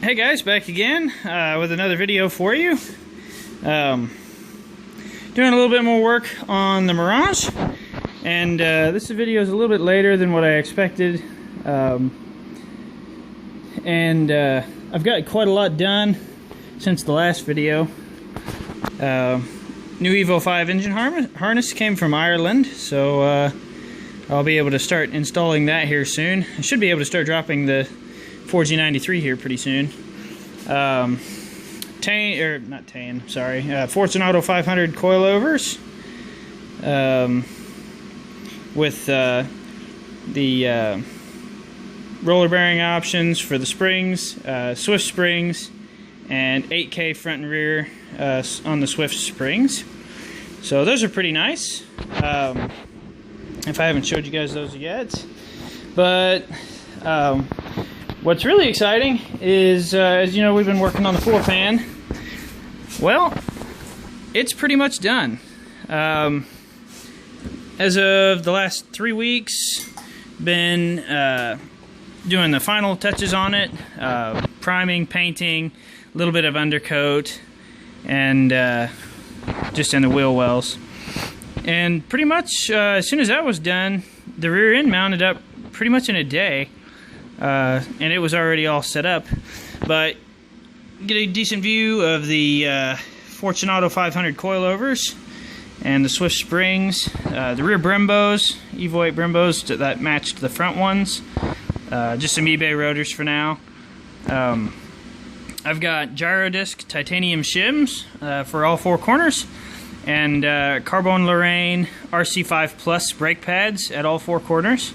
Hey guys, back again with another video for you. Doing a little bit more work on the Mirage, and this video is a little bit later than what I expected, and I've got quite a lot done since the last video. New Evo 5 engine harness came from Ireland, so I'll be able to start installing that here soon. I should be able to start dropping the 4G93 here pretty soon. Fortunato 500 coilovers with the roller bearing options for the springs, Swift springs, and 8K front and rear on the Swift springs. So those are pretty nice. If I haven't showed you guys those yet, but what's really exciting is, as you know, we've been working on the Floorpan. Well, it's pretty much done. As of the last 3 weeks, been doing the final touches on it, priming, painting, a little bit of undercoat, and just in the wheel wells. And pretty much as soon as that was done, the rear end mounted up pretty much in a day. And it was already all set up, but get a decent view of the Fortunato 500 coilovers and the Swift springs, the rear Brembos, Evo 8 Brembos that matched the front ones, just some eBay rotors for now. I've got gyro disc titanium shims for all four corners, and Carbon Lorraine RC5 Plus brake pads at all four corners.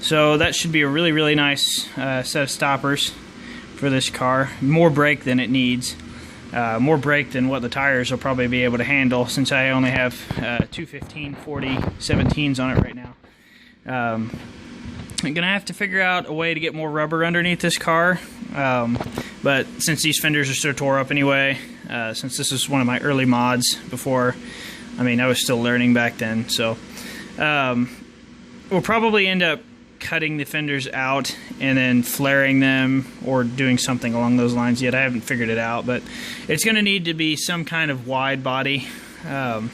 So that should be a really, really nice set of stoppers for this car. More brake than it needs. More brake than what the tires will probably be able to handle, since I only have 215 40 17s on it right now. I'm going to have to figure out a way to get more rubber underneath this car. But since these fenders are so tore up anyway, since this is one of my early mods before, I was still learning back then. So we'll probably end up cutting the fenders out and then flaring them or doing something along those lines yet. I haven't figured it out, but it's going to need to be some kind of wide body. I'm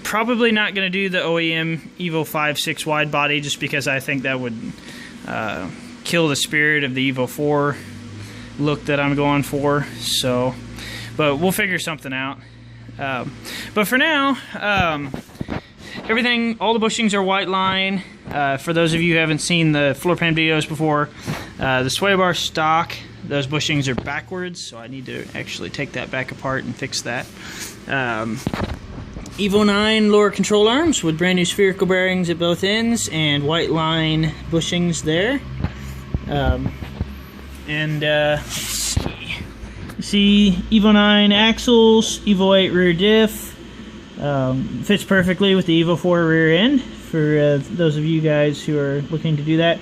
probably not going to do the OEM Evo 5.6 wide body, just because I think that would kill the spirit of the Evo 4 look that I'm going for. So, but we'll figure something out. But for now, everything, all the bushings are white line. For those of you who haven't seen the Floorpan videos before, the sway bar stock, those bushings are backwards, so I need to actually take that back apart and fix that. Evo 9 lower control arms with brand new spherical bearings at both ends and white line bushings there. Let's see, Evo 9 axles, Evo 8 rear diff. Fits perfectly with the Evo 4 rear end for those of you guys who are looking to do that.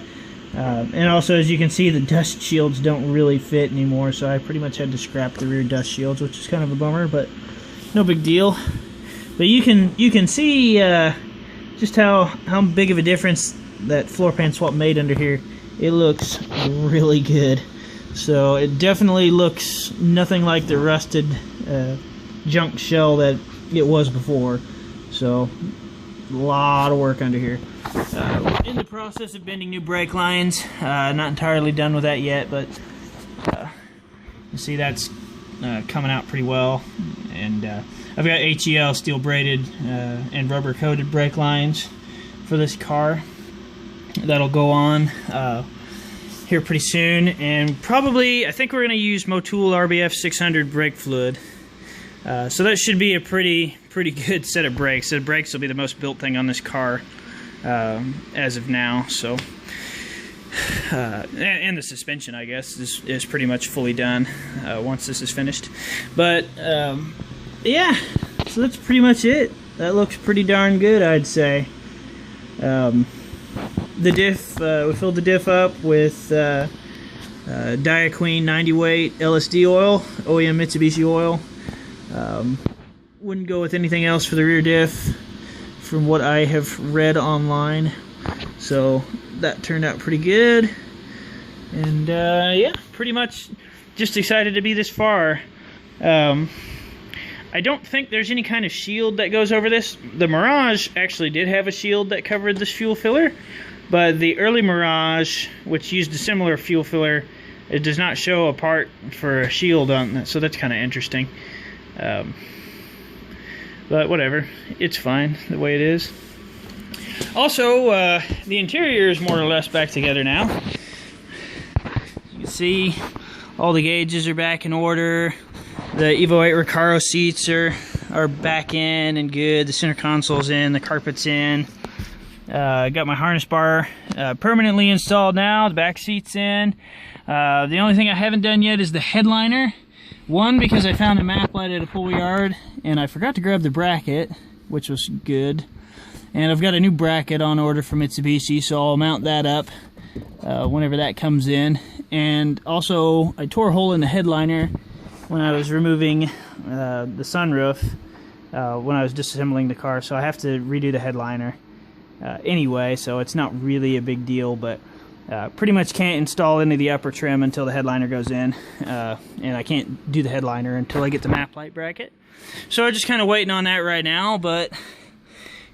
And also, as you can see, the dust shields don't really fit anymore, so I pretty much had to scrap the rear dust shields, which is kind of a bummer, but no big deal. But you can see just how big of a difference that Floorpan swap made under here. It looks really good. So it definitely looks nothing like the rusted junk shell that it was before. So a lot of work under here. In the process of bending new brake lines. Not entirely done with that yet, but you see that's coming out pretty well. And I've got HEL steel braided and rubber coated brake lines for this car. That'll go on here pretty soon, and probably I think we're going to use Motul RBF 600 brake fluid. So that should be a pretty good set of brakes. The brakes will be the most built thing on this car as of now. So and the suspension, I guess, is pretty much fully done once this is finished. But yeah, so that's pretty much it. That looks pretty darn good, I'd say. The diff, we filled the diff up with Diaqueen 90 weight LSD oil, OEM Mitsubishi oil. Wouldn't go with anything else for the rear diff from what I have read online. So that turned out pretty good. And yeah, pretty much just excited to be this far. I don't think there's any kind of shield that goes over this. The Mirage actually did have a shield that covered this fuel filler, but the early Mirage, which used a similar fuel filler, it does not show a part for a shield on that, so that's kind of interesting. But whatever, it's fine the way it is. Also, the interior is more or less back together now. You can see all the gauges are back in order. The Evo 8 Recaro seats are back in and good. The center console's in, the carpet's in. Got my harness bar permanently installed now. The back seat's in. The only thing I haven't done yet is the headliner. One, because I found a map light at a pull yard and I forgot to grab the bracket, which was good. And I've got a new bracket on order from Mitsubishi, so I'll mount that up whenever that comes in. And also, I tore a hole in the headliner when I was removing the sunroof when I was disassembling the car, so I have to redo the headliner anyway, so it's not really a big deal, but pretty much can't install any of the upper trim until the headliner goes in, and I can't do the headliner until I get the map light bracket. So I'm just kind of waiting on that right now, but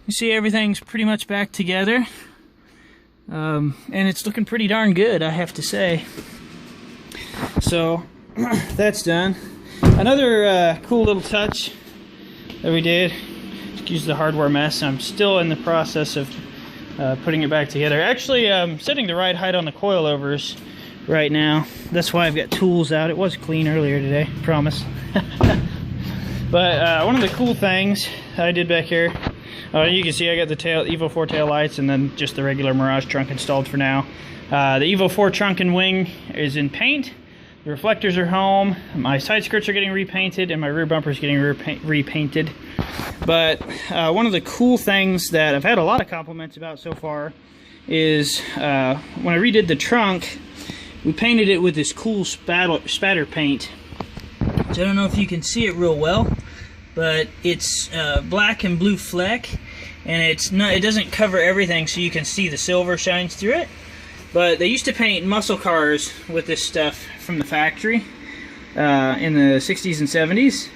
you see everything's pretty much back together, and it's looking pretty darn good, I have to say. So that's done. Another cool little touch that we did, excuse the hardware mess, I'm still in the process of putting it back together. Actually, I'm setting the right height on the coilovers right now. That's why I've got tools out. It was clean earlier today, promise. But one of the cool things I did back here, you can see I got the Evo 4 tail lights and then just the regular Mirage trunk installed for now. The Evo 4 trunk and wing is in paint. The reflectors are home, my side skirts are getting repainted, and my rear bumper is getting repainted. But one of the cool things that I've had a lot of compliments about so far is when I redid the trunk, we painted it with this cool spatter paint. So I don't know if you can see it real well, but it's black and blue fleck, and it doesn't cover everything, so you can see the silver shines through it. But they used to paint muscle cars with this stuff from the factory in the 60s and 70s.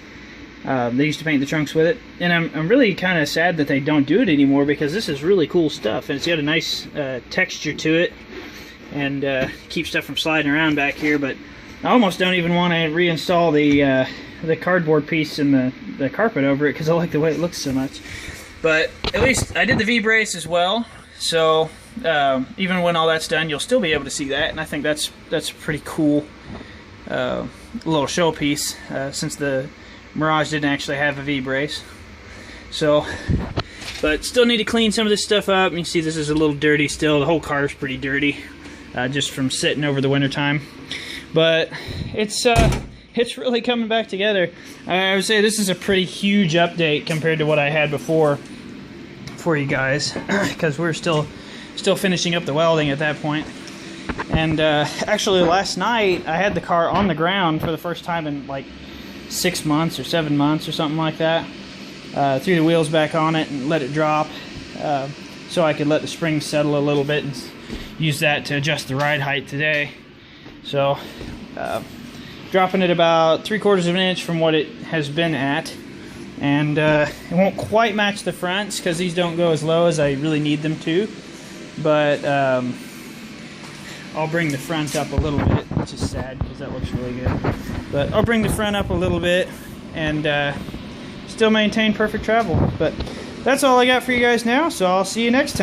They used to paint the trunks with it, and I'm really kind of sad that they don't do it anymore, because this is really cool stuff, and it's got a nice texture to it, and keeps stuff from sliding around back here. But I almost don't even want to reinstall the cardboard piece and the carpet over it, because I like the way it looks so much. But at least I did the V-brace as well, so even when all that's done, you'll still be able to see that, and I think that's a pretty cool little showpiece, since the Mirage didn't actually have a V-brace. So, but still need to clean some of this stuff up. You can see this is a little dirty still. The whole car is pretty dirty, just from sitting over the winter time. But it's really coming back together. I would say this is a pretty huge update compared to what I had before for you guys, because we're still finishing up the welding at that point. And actually last night I had the car on the ground for the first time in like 6 months or 7 months or something like that. Threw the wheels back on it and let it drop, so I could let the springs settle a little bit and use that to adjust the ride height today. So dropping it about 3/4 of an inch from what it has been at, and it won't quite match the fronts because these don't go as low as I really need them to, but I'll bring the front up a little bit, which is sad because that looks really good. But I'll bring the front up a little bit and still maintain perfect travel. But that's all I got for you guys now, so I'll see you next time.